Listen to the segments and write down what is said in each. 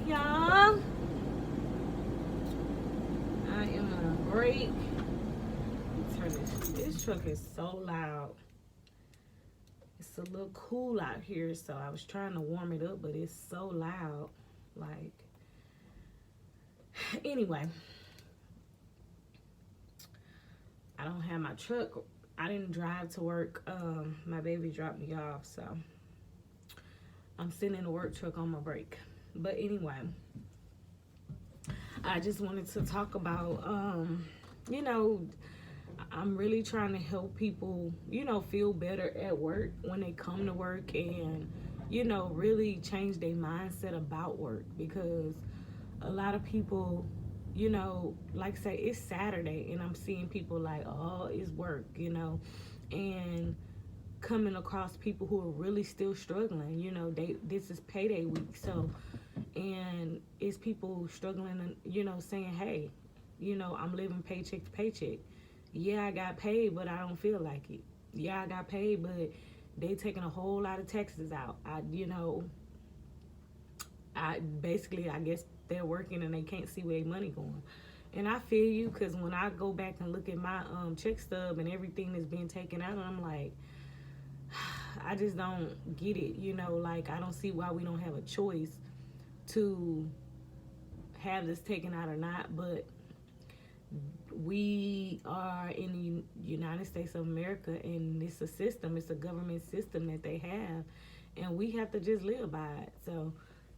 y'all. I am on a break. Turn this truck is so loud. It's a little cool out here, so I was trying to warm it up, but it's so loud. Like, anyway, I don't have my truck. I didn't drive to work. My baby dropped me off, so I'm sitting in the work truck on my break. But anyway, I just wanted to talk about, I'm really trying to help people, feel better at work when they come to work and, really change their mindset about work, because a lot of people, like say it's Saturday and I'm seeing people like, oh, it's work, and coming across people who are really still struggling. This is payday week, so and it's people struggling and saying, hey, I'm living paycheck to paycheck. Yeah, I got paid, but I don't feel like it. Yeah, I got paid, but they taking a whole lot of taxes out. I basically, I guess they're working and they can't see where their money going. And I feel you, because when I go back and look at my check stub and everything that's being taken out, I'm like, I just don't get it. Like, I don't see why we don't have a choice to have this taken out or not. But we are in the United States of America, and it's a system, it's a government system that they have, and we have to just live by it. So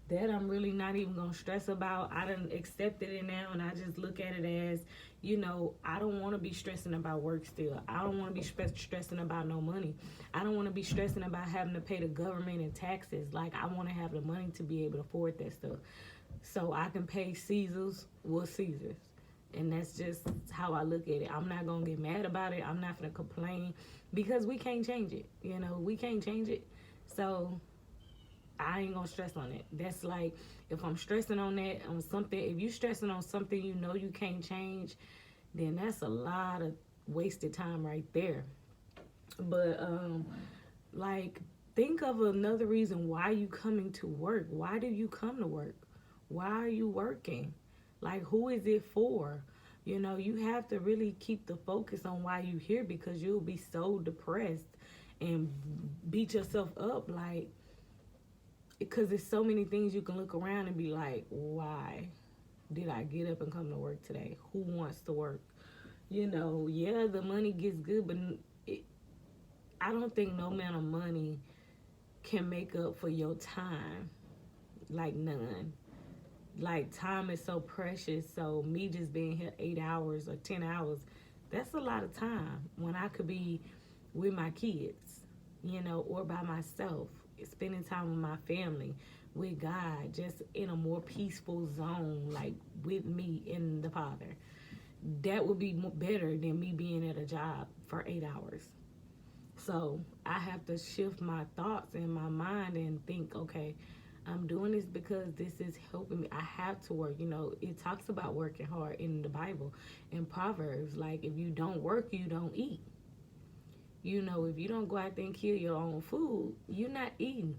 that I'm really not even gonna stress about. I done accepted it now, and I just look at it as, I don't want to be stressing about work still. I don't want to be stressing about no money. I don't want to be stressing about having to pay the government and taxes. Like, I want to have the money to be able to afford that stuff, so I can pay Caesar's what Caesar's. And that's just how I look at it. I'm not gonna get mad about it. I'm not gonna complain, because we can't change it. We can't change it. So I ain't gonna stress on it. That's like, if I'm stressing on that, on something, if you stressing on something you can't change, then that's a lot of wasted time right there. But like, think of another reason why you coming to work. Why do you come to work? Why are you working? Like, who is it for? You have to really keep the focus on why you here, because you'll be so depressed and beat yourself up, like, because there's so many things you can look around and be like, why did I get up and come to work today? Who wants to work? Yeah, the money gets good, but I don't think no amount of money can make up for your time. Like, none. Like, time is so precious. So me just being here 8 hours or 10 hours, that's a lot of time when I could be with my kids, or by myself, spending time with my family, with God, just in a more peaceful zone, like with me and the Father. That would be better than me being at a job for 8 hours. So I have to shift my thoughts and my mind and think, okay, I'm doing this because this is helping me. I have to work. It talks about working hard in the Bible, in Proverbs. Like, if you don't work, you don't eat. If you don't go out there and kill your own food, you're not eating.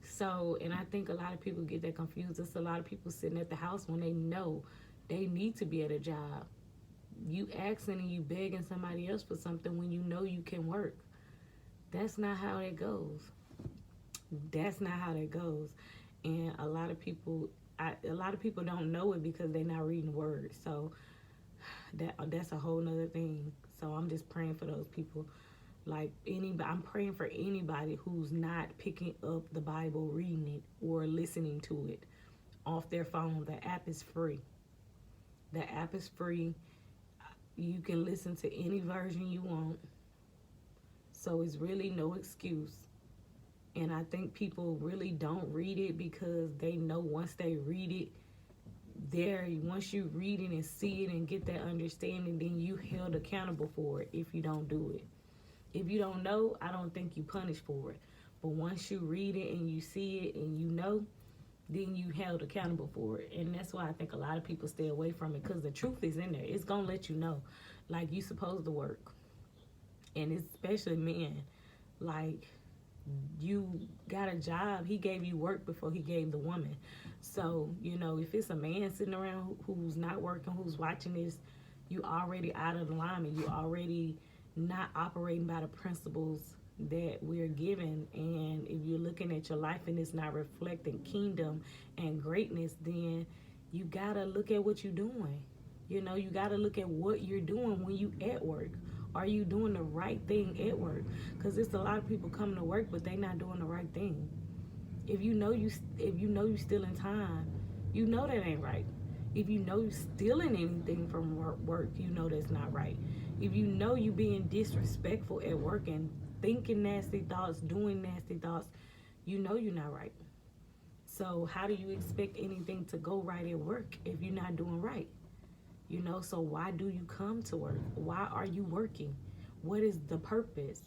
So, and I think a lot of people get that confused. There's a lot of people sitting at the house when they know they need to be at a job. You asking and you begging somebody else for something when you know you can work. That's not how it goes. That's not how that goes. And a lot of people don't know it because they're not reading the word. So that's a whole nother thing. So I'm just praying for those people. Like, anybody, I'm praying for anybody who's not picking up the Bible, reading it, or listening to it off their phone. The app is free. The app is free. You can listen to any version you want. So it's really no excuse. And I think people really don't read it because they know once they read it, once you read it and see it and get that understanding, then you held accountable for it if you don't do it. If you don't know, I don't think you punished for it. But once you read it and you see it and then you held accountable for it. And that's why I think a lot of people stay away from it, because the truth is in there. It's going to let you know. Like, you supposed to work. And especially men. Like, You got a job. He gave you work before he gave the woman. So, if it's a man sitting around who's not working, who's watching this, you already out of alignment. You already not operating by the principles that we're given. And if you're looking at your life and it's not reflecting kingdom and greatness, then you gotta look at what you're doing. You gotta look at what you're doing when you at work. Are you doing the right thing at work? Because it's a lot of people coming to work, but they not doing the right thing. If you know you stealing time, that ain't right. If you know you stealing anything from work, that's not right. If you being disrespectful at work and thinking nasty thoughts, doing nasty thoughts, you're not right. So how do you expect anything to go right at work if you're not doing right? So why do you come to work? Why are you working? What is the purpose?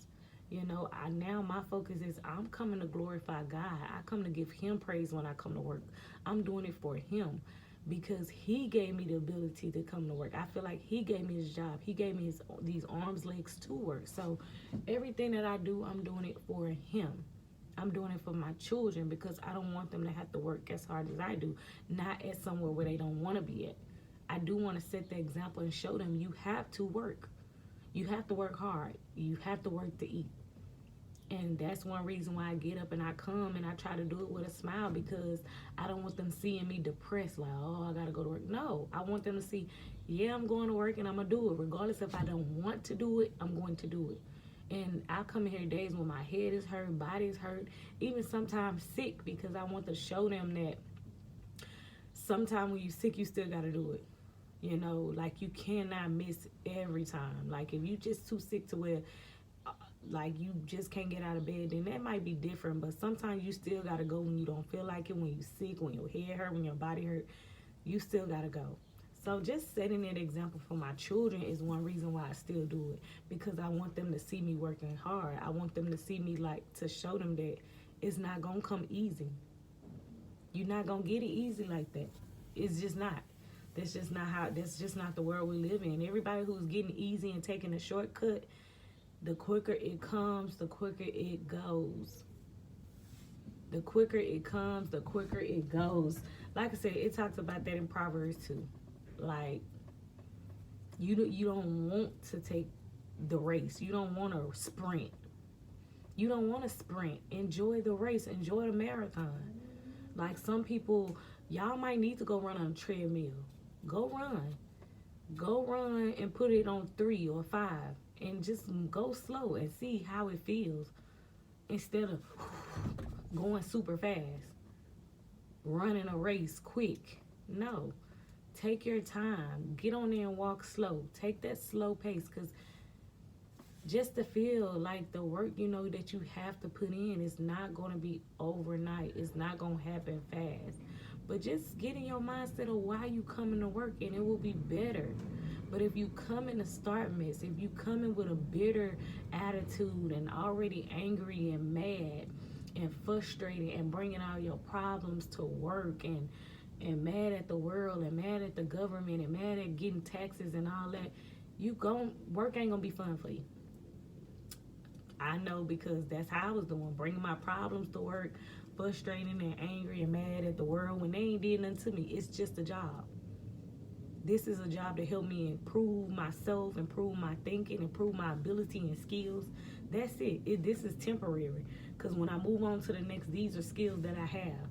Now my focus is I'm coming to glorify God. I come to give him praise when I come to work. I'm doing it for him because he gave me the ability to come to work. I feel like he gave me his job. He gave me these arms, legs to work. So everything that I do, I'm doing it for him. I'm doing it for my children because I don't want them to have to work as hard as I do, not at somewhere where they don't want to be at. I do want to set the example and show them you have to work. You have to work hard. You have to work to eat. And that's one reason why I get up and I come and I try to do it with a smile because I don't want them seeing me depressed like, oh, I got to go to work. No, I want them to see, yeah, I'm going to work and I'm going to do it. Regardless if I don't want to do it, I'm going to do it. And I come in here days when my head is hurt, body is hurt, even sometimes sick because I want to show them that sometimes when you're sick, you still got to do it. Like you cannot miss every time. Like if you just too sick to where like you just can't get out of bed, then that might be different. But sometimes you still got to go when you don't feel like it, when you're sick, when your head hurt, when your body hurt, you still got to go. So just setting an example for my children is one reason why I still do it, because I want them to see me working hard. I want them to see me to show them that it's not going to come easy. You're not going to get it easy like that. It's just not. That's just not the world we live in. Everybody who's getting easy and taking a shortcut, the quicker it comes, the quicker it goes. The quicker it comes, the quicker it goes. Like I said, it talks about that in Proverbs too. Like, you don't want to take the race. You don't want to sprint. You don't want to sprint. Enjoy the race. Enjoy the marathon. Like some people, y'all might need to go run on a treadmill. Go run and put it on 3 or 5 and just go slow and see how it feels instead of going super fast, running a race quick. No, take your time, get on there and walk slow. Take that slow pace, because just to feel like the work that you have to put in is not going to be overnight. It's not going to happen fast. But just get in your mindset of why you coming to work, and it will be better. But if you come in a start mess, if you come in with a bitter attitude and already angry and mad and frustrated and bringing all your problems to work and mad at the world and mad at the government and mad at getting taxes and all that, work ain't gonna be fun for you. I know, because that's how I was doing, bringing my problems to work, frustrated and angry and mad at the world when they ain't did nothing to me. It's just a job. This is a job to help me improve myself, improve my thinking, improve my ability and skills. That's it. This is temporary, because when I move on to the next, these are skills that I have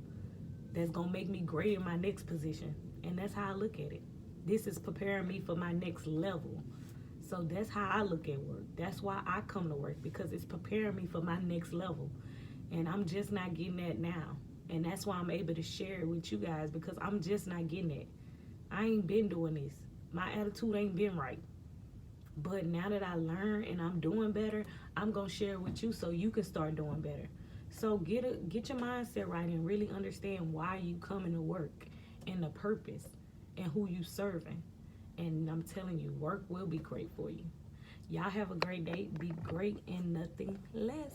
that's going to make me great in my next position. And that's how I look at it. This is preparing me for my next level. So that's how I look at work. That's why I come to work, because it's preparing me for my next level. And I'm just not getting that now. And that's why I'm able to share it with you guys, because I'm just not getting it. I ain't been doing this. My attitude ain't been right. But now that I learn and I'm doing better, I'm going to share it with you so you can start doing better. So get your mindset right and really understand why you coming to work and the purpose and who you serving. And I'm telling you, work will be great for you. Y'all have a great day. Be great and nothing less.